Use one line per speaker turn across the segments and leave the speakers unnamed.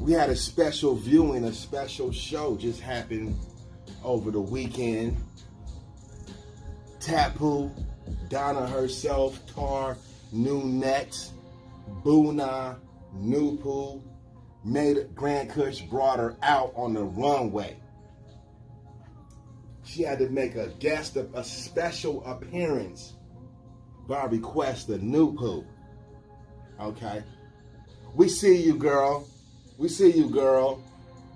We had a special viewing, a special show just happened over the weekend. Tapu, Donna herself, Tar, New Next, Buna, Nupu, made Grand Kush, brought her out on the runway. She had to make a special appearance by request of Nupu. Okay? We see you, girl. We see you, girl.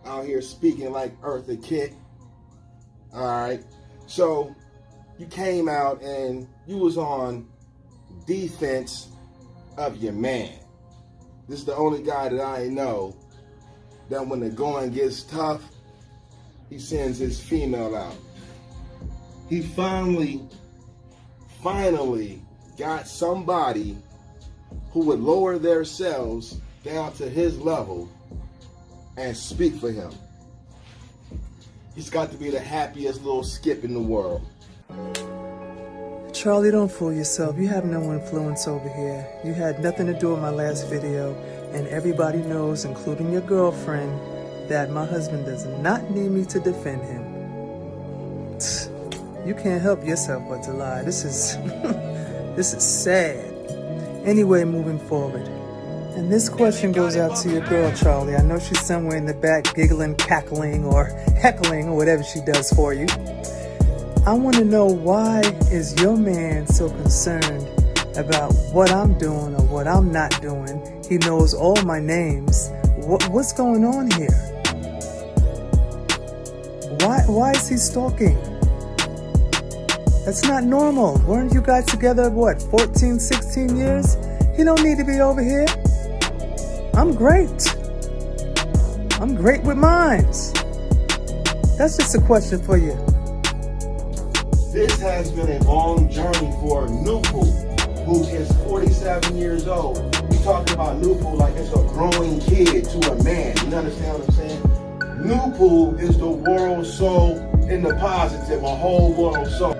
Out here speaking like Eartha Kitt. Alright? So, you came out and you was on defense of your man. This is the only guy that I know that when the going gets tough, he sends his female out. He finally got somebody who would lower themselves down to his level and speak for him. He's got to be the happiest little skip in the world.
Charlie, don't fool yourself. You have no influence over here. You had nothing to do with my last video, and everybody knows, including your girlfriend, that my husband does not need me to defend him. You can't help yourself but to lie. This is this is sad. Anyway, moving forward. And this question goes out to your girl, Charlie. I know she's somewhere in the back giggling, cackling, or heckling, or whatever she does for you. I want to know, why is your man so concerned about what I'm doing or what I'm not doing? He knows all my names. What's going on here? Why is he stalking? That's not normal. Weren't you guys together, 14, 16 years? He don't need to be over here. I'm great. I'm great with mines. That's just a question for you.
This has been a long journey for Nupu, who is 47 years old. We're talking about Nupu like it's a growing kid to a man. You understand what I'm saying? Nupu is the world soul in the positive, a whole world soul.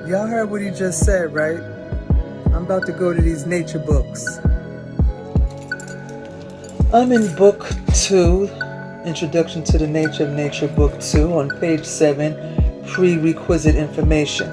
Y'all heard what he just said, right? I'm about to go to these nature books. I'm in book 2, Introduction to the Nature of Nature, book 2, on page 7. Prerequisite information.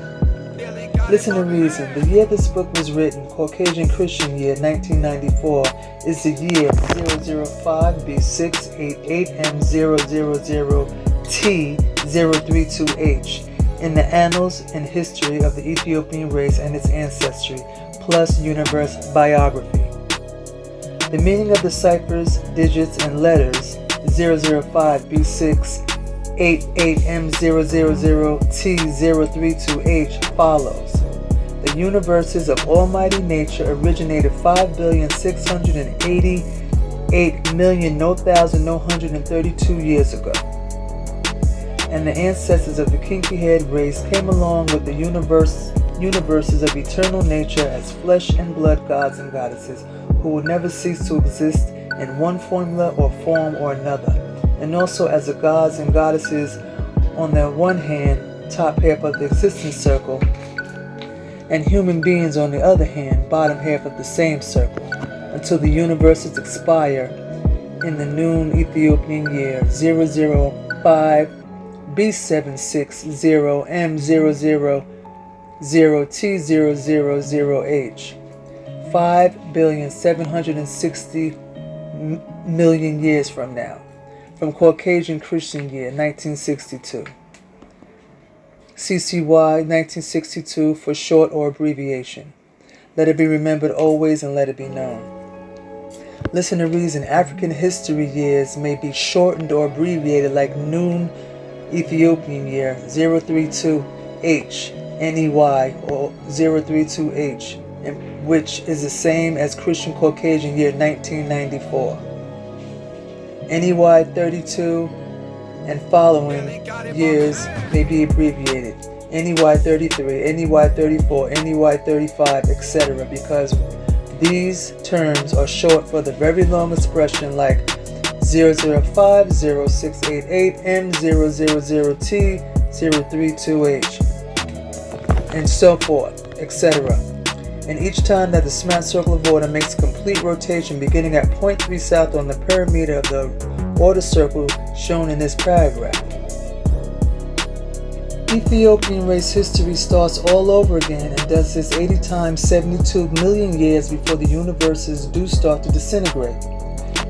Listen to reason. The year this book was written, Caucasian Christian year 1994, is the year 005B688M000T032H in the annals and history of the Ethiopian race and its ancestry, plus universe biography. The meaning of the ciphers, digits, and letters 005B688M000T032H follows. The universes of almighty nature originated 5,688,000,132 years ago. And the ancestors of the kinky-haired race came along with the universes of eternal nature as flesh and blood gods and goddesses who will never cease to exist in one formula or form or another, and also as the gods and goddesses on the one hand, top half of the existence circle, and human beings on the other hand, bottom half of the same circle, until the universes expire in the noon Ethiopian year 005B760M000T000H, 5,760,000,000 years from now, from Caucasian Christian year 1962. CCY 1962 for short or abbreviation. Let it be remembered always and let it be known. Listen to reason. African history years may be shortened or abbreviated like noon Ethiopian year 032H, NEY, or 032H, which is the same as Christian Caucasian year 1994. NEY 32 and following years may be abbreviated. NEY 33, NEY 34, NEY 35, etc. because these terms are short for the very long expression like 0050688M000T032H and so forth, etc. and each time that the smart circle of order makes a complete rotation beginning at point 3 south on the perimeter of the order circle shown in this paragraph. Ethiopian race history starts all over again and does this 80 times 72 million years before the universes do start to disintegrate.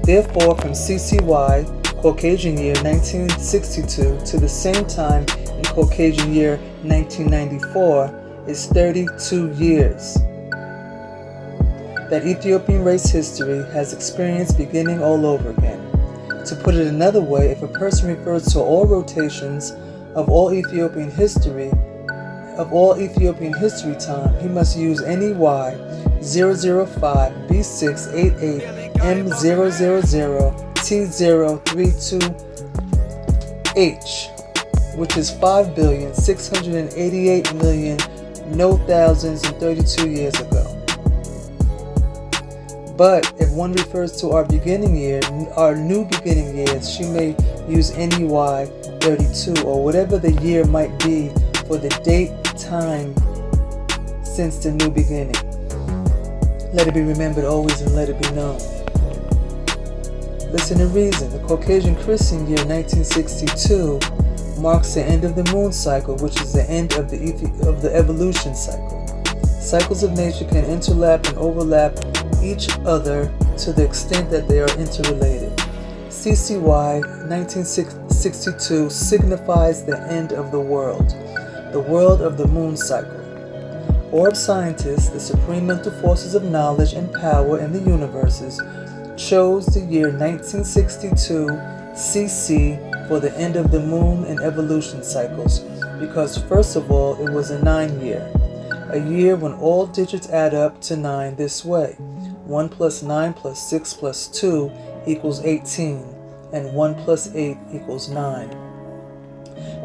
Therefore, from CCY, Caucasian year 1962, to the same time in Caucasian year 1994 is 32 years that Ethiopian race history has experienced beginning all over again. To put it another way, if a person refers to all rotations of all Ethiopian history time, he must use NEY 005 B688 M000 T032H, which is 5,688,000,000 no thousands and 32 years ago. But if one refers to our beginning year, our new beginning years, she may use NEY 32 or whatever the year might be for the date time since the new beginning. Let it be remembered always and let it be known. Listen and reason. The Caucasian Christian year 1962 marks the end of the moon cycle, which is the end of the evolution cycle. Cycles of nature can interlap and overlap each other to the extent that they are interrelated. CCY 1962 signifies the end of the world of the moon cycle. Orb scientists, the supreme mental forces of knowledge and power in the universes, chose the year 1962 CC for the end of the moon and evolution cycles because, first of all, it was a 9 year, a year when all digits add up to 9 this way. 1 plus 9 plus 6 plus 2 equals 18, and 1 plus 8 equals 9.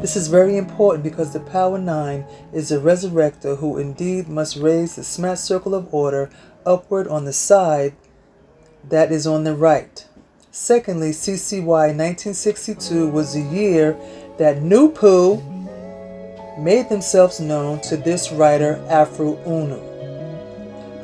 This is very important because the power 9 is a resurrector who indeed must raise the smart circle of order upward on the side that is on the right. Secondly, CCY 1962 was the year that Nupu made themselves known to this writer Afro Unu.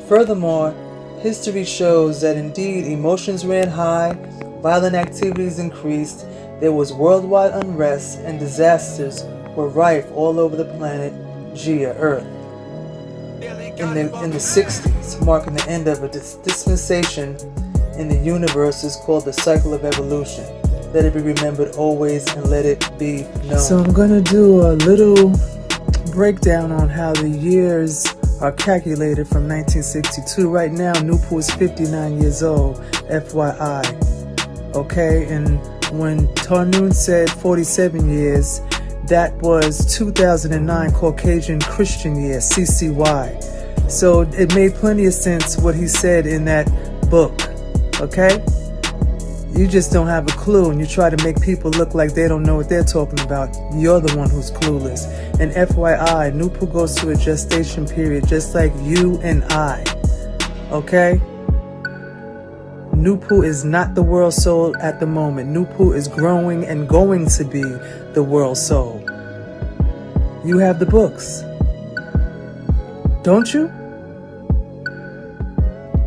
Furthermore, history shows that indeed emotions ran high, violent activities increased, there was worldwide unrest, and disasters were rife all over the planet Gia, Earth. In the 60s, marking the end of a dispensation in the universe is called the cycle of evolution. Let it be remembered always and let it be known. So I'm going to do a little breakdown on how the years are calculated from 1962. Right now, Nupu is 59 years old, FYI. Okay, and when Tarnoon said 47 years, that was 2009 Caucasian Christian year, CCY. So it made plenty of sense what he said in that book, okay? You just don't have a clue, and you try to make people look like they don't know what they're talking about. You're the one who's clueless. And FYI, Nupu goes through a gestation period just like you and I, okay? Nupu is not the world soul at the moment. Nupu is growing and going to be the world soul. You have the books, don't you?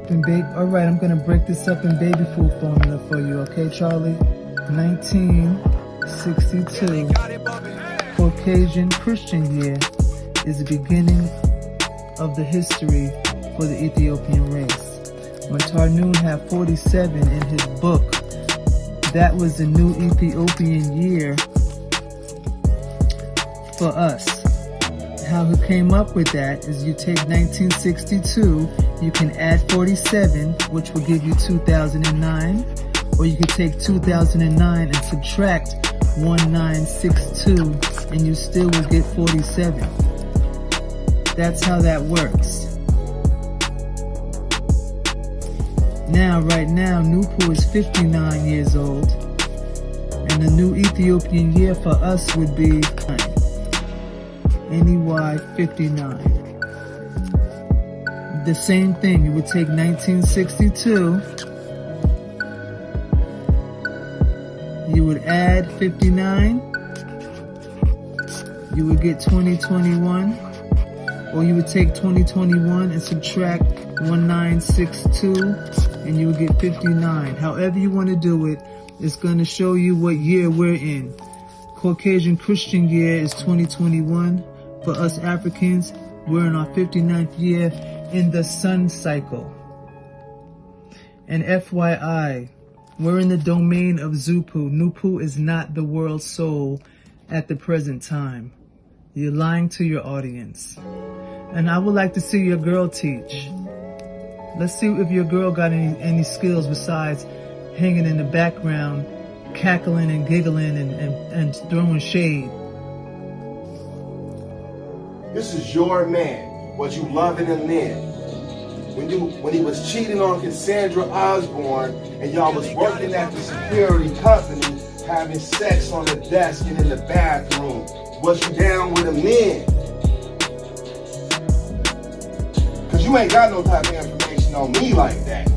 Alright, I'm going to break this up in baby food formula for you, okay, Charlie? 1962 Caucasian Christian year is the beginning of the history for the Ethiopian race. When Tarnoon had 47 in his book, that was the new Ethiopian year for us. How he came up with that is you take 1962, you can add 47, which will give you 2009, or you can take 2009 and subtract 1962, and you still will get 47. That's how that works. Now, right now, Nupu is 59 years old, and the new Ethiopian year for us would be NEY 59. The same thing, you would take 1962, you would add 59, you would get 2021, or you would take 2021 and subtract 1962, and you would get 59. However you want to do it, it's going to show you what year we're in. Caucasian Christian year is 2021. For us Africans, we're in our 59th year in the sun cycle. And FYI, we're in the domain of Zupu. Nupu is not the world soul at the present time. You're lying to your audience. And I would like to see your girl teach. Let's see if your girl got any skills besides hanging in the background, cackling and giggling and throwing shade.
This is your man. Was you loving him then? When he was cheating on Cassandra Osborne and y'all was working at the security company, having sex on the desk and in the bathroom, was you down with him then? Cause you ain't got no type of information on me like that.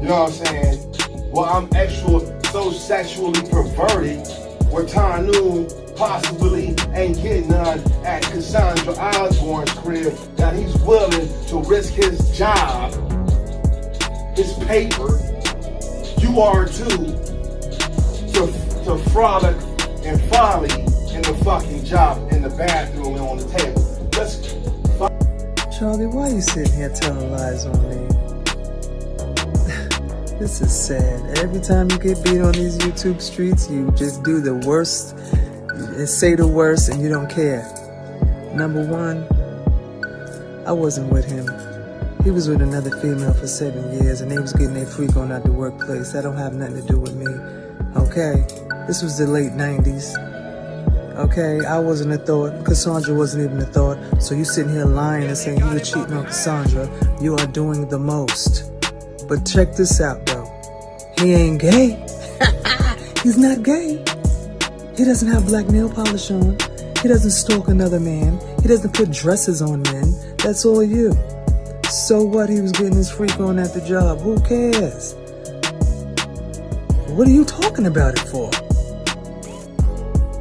You know what I'm saying? Well, I'm so sexually perverted where Tanu possibly ain't getting none at Cassandra Osborne's crib that he's willing to risk his job, his paper, you are too, to frolic and folly in the fucking job, in the bathroom and on the table.
Charlie, why are you sitting here telling lies on me? This is sad. Every time you get beat on these YouTube streets, you just do the worst and say the worst and you don't care. Number one, I wasn't with him. He was with another female for 7 years and they was getting their freak on at the workplace. That don't have nothing to do with me. Okay? This was the late 90s. Okay? I wasn't a thought. Cassandra wasn't even a thought. So you sitting here lying and saying you were cheating on Cassandra. You are doing the most. But check this out though. He ain't gay. He's not gay. He doesn't have black nail polish on. He doesn't stalk another man. He doesn't put dresses on men. That's all you. So what? He was getting his freak on at the job. Who cares? What are you talking about it for?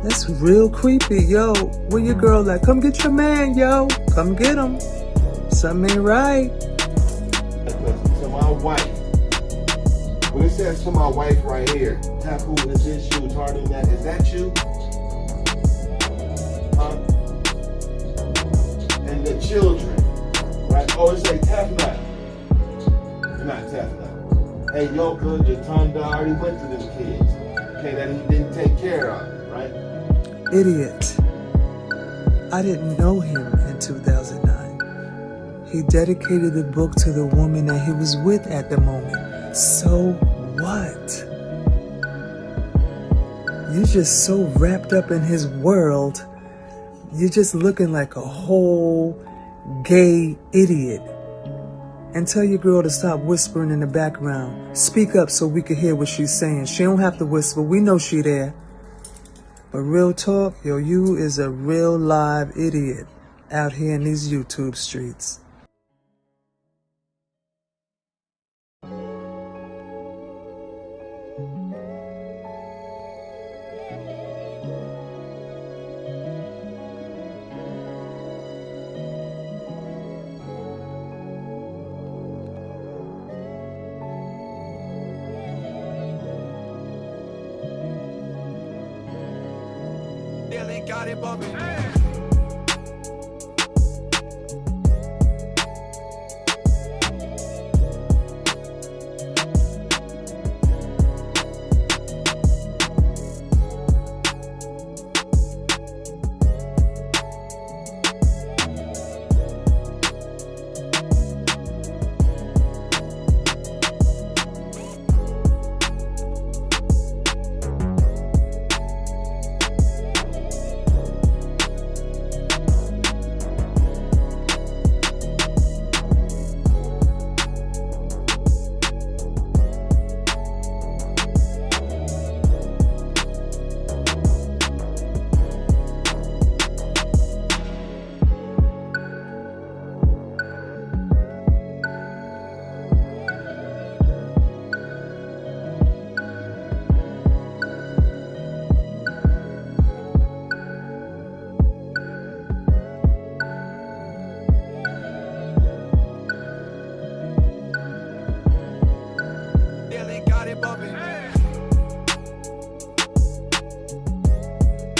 That's real creepy. Yo, where your girl at? Come get your man, yo. Come get him. Something ain't right.
To my wife. When it says to my wife right here, Tapu, is this you? Tardy, that is that you? Huh? And the children, right? Oh, it say Tefnut. You're not Tefnut. Hey, Yoka, your Tunda already went to them kids. Okay, that he didn't take care of, right?
Idiot. I didn't know him in 2009. He dedicated the book to the woman that he was with at the moment. So what? You're just so wrapped up in his world. You're just looking like a whole gay idiot. And tell your girl to stop whispering in the background. Speak up so we can hear what she's saying. She don't have to whisper. We know she there. But real talk, yo, you is a real live idiot out here in these YouTube streets.
Got it bumping.